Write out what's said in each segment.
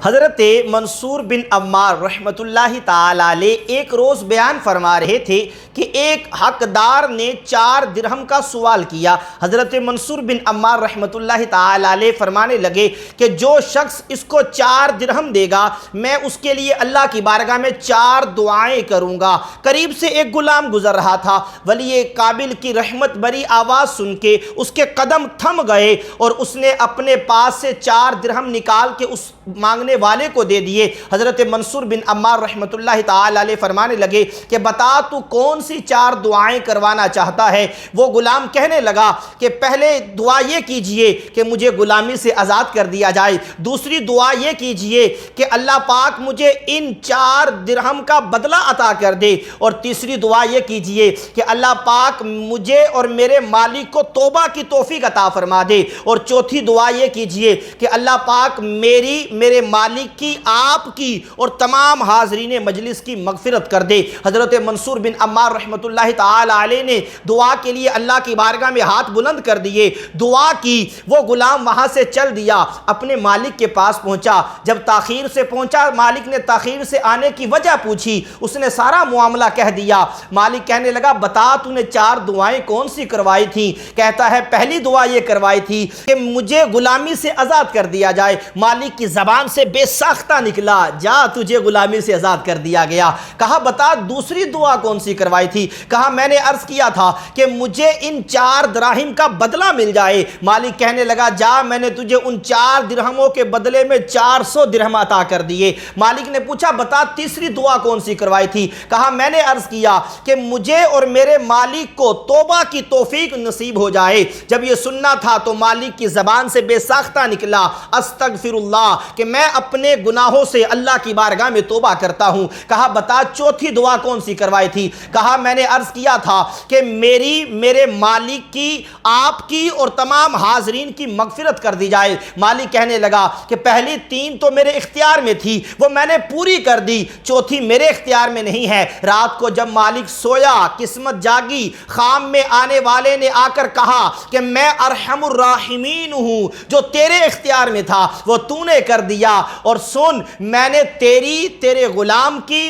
حضرت منصور بن عمار رحمۃ اللہ تعالی علیہ ایک روز بیان فرما رہے تھے کہ ایک حقدار نے 4 درہم کا سوال کیا۔ حضرت منصور بن عمار رحمۃ اللہ تعالی علیہ فرمانے لگے کہ جو شخص اس کو 4 درہم دے گا میں اس کے لیے اللہ کی بارگاہ میں 4 دعائیں کروں گا۔ قریب سے ایک غلام گزر رہا تھا، ولی قابل کی رحمت بری آواز سن کے اس کے قدم تھم گئے اور اس نے اپنے پاس سے 4 درہم نکال کے اس مانگنے والے کو دے دیے۔ حضرت منصور بن عمار رحمۃ اللہ تعالی علیہ فرمانے لگے کہ بتا تو کون سی 4 دعائیں کروانا چاہتا ہے؟ وہ غلام کہنے لگا کہ پہلے دعا یہ کیجئے کہ مجھے غلامی سے آزاد کر دیا جائے، دوسری دعا یہ کیجئے کہ اللہ پاک مجھے ان 4 درہم کا بدلہ عطا کر دے، اور تیسری دعا یہ کیجئے کہ اللہ پاک مجھے اور میرے مالک کو توبہ کی توفیق عطا فرما دے، اور چوتھی دعا یہ کیجئے کہ اللہ پاک میرے مالک کی، آپ کی اور تمام حاضرین مجلس کی مغفرت کر دے۔ حضرت منصور بن عمار رحمۃ اللہ تعالی علیہ نے دعا کے لیے اللہ کی بارگاہ میں ہاتھ بلند کر دیے، دعا کی۔ وہ غلام وہاں سے چل دیا، اپنے مالک کے پاس پہنچا۔ جب تاخیر سے پہنچا، مالک نے تاخیر سے آنے کی وجہ پوچھی، اس نے سارا معاملہ کہہ دیا۔ مالک کہنے لگا بتا تو نے 4 دعائیں کون سی کروائی تھیں؟ کہتا ہے پہلی دعا یہ کروائی تھی کہ مجھے غلامی سے آزاد کر دیا جائے۔ مالک کی زبان سے بے ساختہ نکلا، جا تجھے غلامی سے آزاد کر دیا گیا۔ کہا بتا دوسری دعا کون سی کروائی تھی؟ کہا میں نے عرض کیا تھا کہ مجھے ان 4 دراہم کا بدلہ مل جائے۔ مالک کہنے لگا جا، میں نے تجھے ان 4 درہموں کے بدلے میں 400 درہم عطا کر دیے۔ مالک نے پوچھا بتا تیسری دعا کون سی کروائی تھی؟ کہا میں نے عرض کیا کہ مجھے اور میرے مالک کو توبہ کی توفیق نصیب ہو جائے۔ جب یہ سننا تھا تو مالک کی زبان سے بے ساختہ نکلا استغفر اللہ، کہ میں اپنے گناہوں سے اللہ کی بارگاہ میں توبہ کرتا ہوں۔ کہا بتا چوتھی دعا کون سی کروائی تھی؟ کہا میں نے عرض کیا تھا کہ میرے مالک کی، آپ کی اور تمام حاضرین کی مغفرت کر دی جائے۔ مالک کہنے لگا کہ پہلی 3 تو میرے اختیار میں تھی، وہ میں نے پوری کر دی، چوتھی میرے اختیار میں نہیں ہے۔ رات کو جب مالک سویا، قسمت جاگی، خام میں آنے والے نے آ کر کہا کہ میں ارحم الراحمین ہوں، جو تیرے اختیار میں تھا وہ تو نے کر دیا، اور سن میں نے تیرے غلام کی،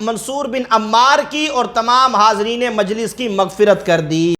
منصور بن عمار کی اور تمام حاضرین مجلس کی مغفرت کر دی۔